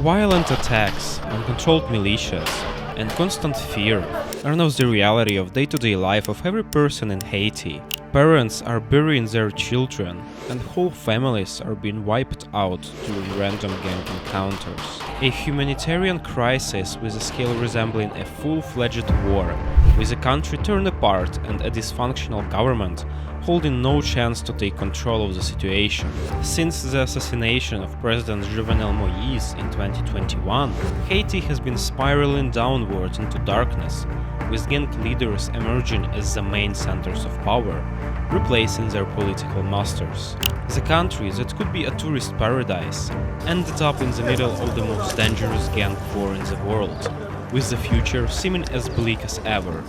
Violent attacks, uncontrolled militias, and constant fear are now the reality of day-to-day life of every person in Haiti. Parents are burying their children, and whole families are being wiped out during random gang encounters. A humanitarian crisis with a scale resembling a full-fledged war, with a country torn apart and a dysfunctional government holding no chance to take control of the situation. Since the assassination of President Jovenel Moïse in 2021, Haiti has been spiraling downward into darkness, with gang leaders emerging as the main centers of power, replacing their political masters. The country that could be a tourist paradise ended up in the middle of the most dangerous gang war in the world, with the future seeming as bleak as ever.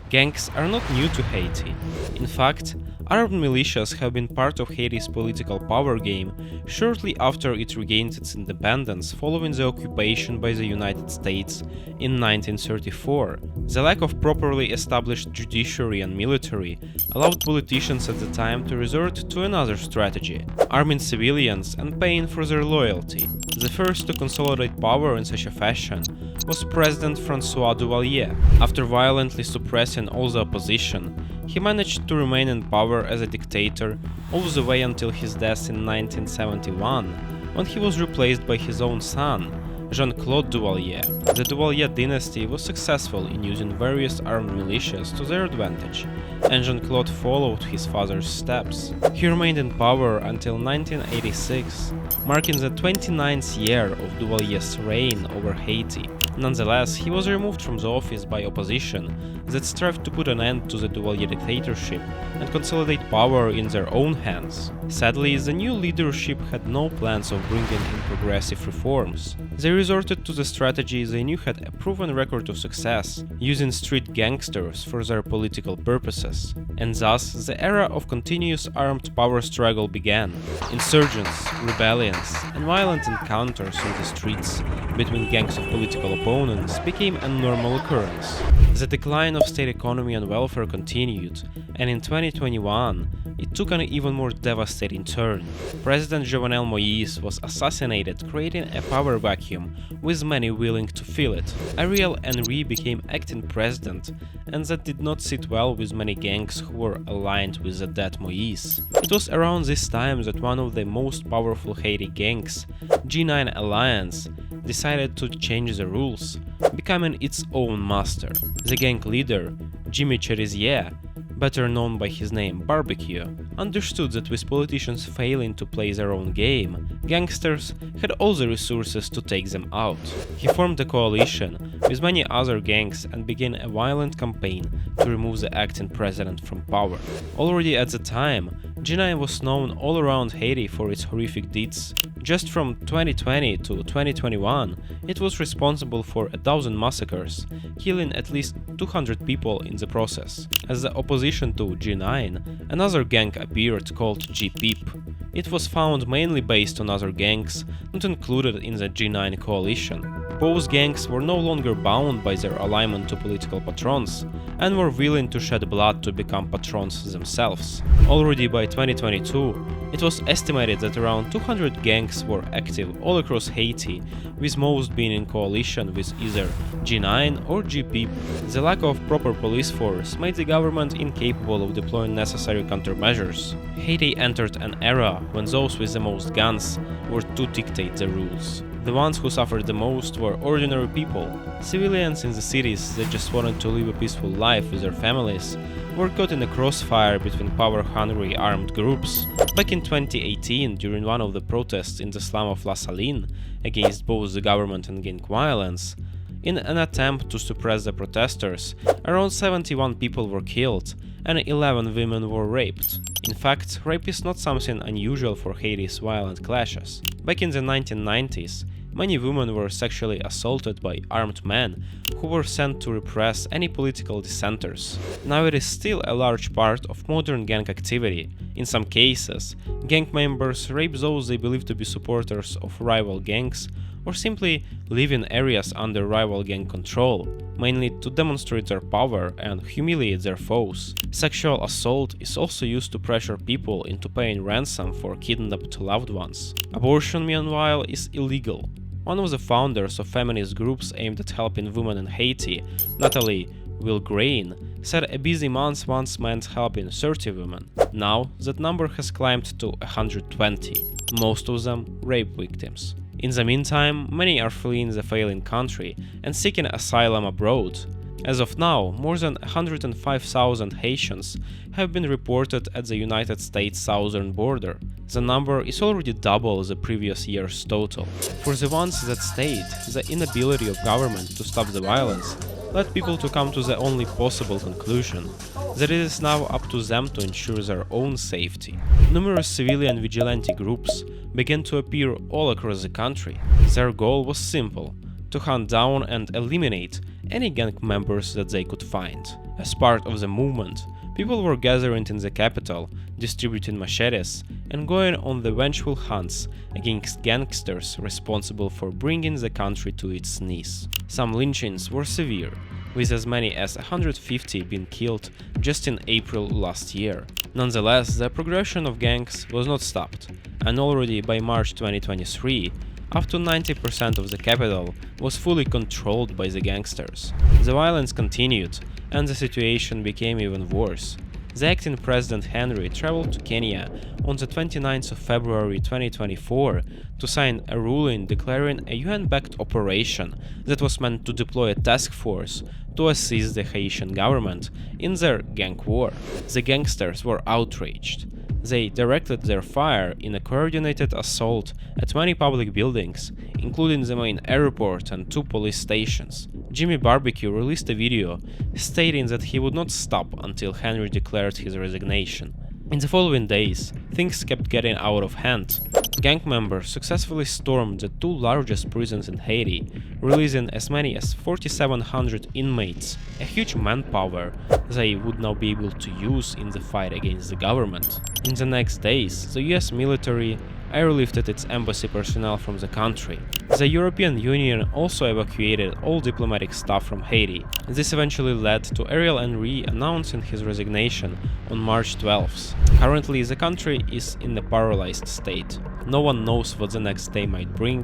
Gangs are not new to Haiti. In fact, armed militias have been part of Haiti's political power game shortly after it regained its independence following the occupation by the United States in 1934. The lack of properly established judiciary and military allowed politicians at the time to resort to another strategy: arming civilians and paying for their loyalty. The first to consolidate power in such a fashion was President François Duvalier. After violently suppressing all the opposition, he managed to remain in power as a dictator all the way until his death in 1971, when he was replaced by his own son, Jean-Claude Duvalier. The Duvalier dynasty was successful in using various armed militias to their advantage, and Jean-Claude followed his father's steps. He remained in power until 1986, marking the 29th year of Duvalier's reign over Haiti. Nonetheless, he was removed from the office by opposition that strived to put an end to the Duvalier dictatorship and consolidate power in their own hands. Sadly, the new leadership had no plans of bringing in progressive reforms. They resorted to the strategy they knew had a proven record of success, using street gangsters for their political purposes. And thus, the era of continuous armed power struggle began. Insurgents, rebellions, and violent encounters on the streets between gangs of political opponents became a normal occurrence. The decline of state economy and welfare continued, and in 2021, it took an even more devastating turn. President Jovenel Moïse was assassinated, creating a power vacuum, with many willing to fill it. Ariel Henry became acting president, and that did not sit well with many gangs who were aligned with the dead Moïse. It was around this time that one of the most powerful Haiti gangs, G9 Alliance, decided to change the rules, becoming its own master. The gang leader, Jimmy Cherizier, better known by his name Barbecue, understood that with politicians failing to play their own game, gangsters had all the resources to take them out. He formed a coalition with many other gangs and began a violent campaign to remove the acting president from power. Already at the time, G9 was known all around Haiti for its horrific deeds. Just from 2020 to 2021, it was responsible for 1,000 massacres, killing at least 200 people in the process. As the opposition to G9, another gang appeared called G-Peep. It was found mainly based on other gangs not included in the G9 coalition. Both gangs were no longer bound by their alignment to political patrons and were willing to shed blood to become patrons themselves. Already by 2022, it was estimated that around 200 gangs were active all across Haiti, with most being in coalition with either G9 or G-Peep. The lack of proper police force made the government incapable of deploying necessary countermeasures. Haiti entered an era when those with the most guns were to dictate the rules. The ones who suffered the most were ordinary people. Civilians in the cities that just wanted to live a peaceful life with their families were caught in the crossfire between power-hungry armed groups. Back in 2018, during one of the protests in the slum of La Saline against both the government and gang violence, in an attempt to suppress the protesters, around 71 people were killed and 11 women were raped. In fact, rape is not something unusual for Haiti's violent clashes. Back in the 1990s, many women were sexually assaulted by armed men who were sent to repress any political dissenters. Now it is still a large part of modern gang activity, In some cases, gang members rape those they believe to be supporters of rival gangs or simply live in areas under rival gang control, mainly to demonstrate their power and humiliate their foes. Sexual assault is also used to pressure people into paying ransom for kidnapped loved ones. Abortion, meanwhile, is illegal. One of the founders of feminist groups aimed at helping women in Haiti, Natalie Wilgrain, said a busy month once meant helping 30 women. Now that number has climbed to 120, most of them rape victims. In the meantime, many are fleeing the failing country and seeking asylum abroad. As of now, more than 105,000 Haitians have been reported at the United States southern border. The number is already double the previous year's total. For the ones that stayed, the inability of government to stop the violence led people to come to the only possible conclusion, that it is now up to them to ensure their own safety. Numerous civilian vigilante groups began to appear all across the country. Their goal was simple: to hunt down and eliminate any gang members that they could find. As part of the movement, people were gathering in the capital, distributing machetes, and going on the vengeful hunts against gangsters responsible for bringing the country to its knees. Some lynchings were severe, with as many as 150 being killed just in April last year. Nonetheless, the progression of gangs was not stopped, and already by March 2023, up to 90% of the capital was fully controlled by the gangsters. The violence continued, and the situation became even worse. The acting President Henry traveled to Kenya on the 29th of February 2024 to sign a ruling declaring a UN-backed operation that was meant to deploy a task force to assist the Haitian government in their gang war. The gangsters were outraged. They directed their fire in a coordinated assault at many public buildings, including the main airport and 2 police stations. Jimmy Barbecue released a video stating that he would not stop until Henry declared his resignation. In the following days, things kept getting out of hand. Gang members successfully stormed the 2 largest prisons in Haiti, releasing as many as 4,700 inmates, a huge manpower they would now be able to use in the fight against the government. In the next days, the US military airlifted its embassy personnel from the country. The European Union also evacuated all diplomatic staff from Haiti. This eventually led to Ariel Henry announcing his resignation on March 12th. Currently, the country is in a paralyzed state. No one knows what the next day might bring,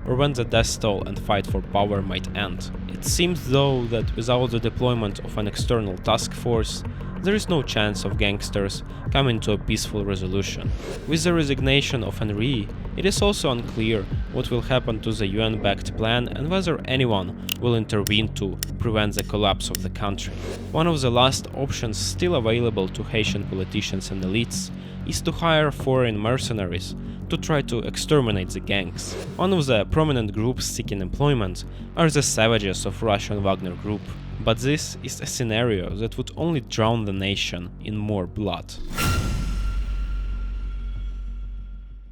or when the death toll and fight for power might end. It seems though that without the deployment of an external task force, there is no chance of gangsters coming to a peaceful resolution. With the resignation of Henry, it is also unclear what will happen to the UN-backed plan and whether anyone will intervene to prevent the collapse of the country. One of the last options still available to Haitian politicians and elites is to hire foreign mercenaries to try to exterminate the gangs. One of the prominent groups seeking employment are the savages of Russian Wagner Group. But this is a scenario that would only drown the nation in more blood.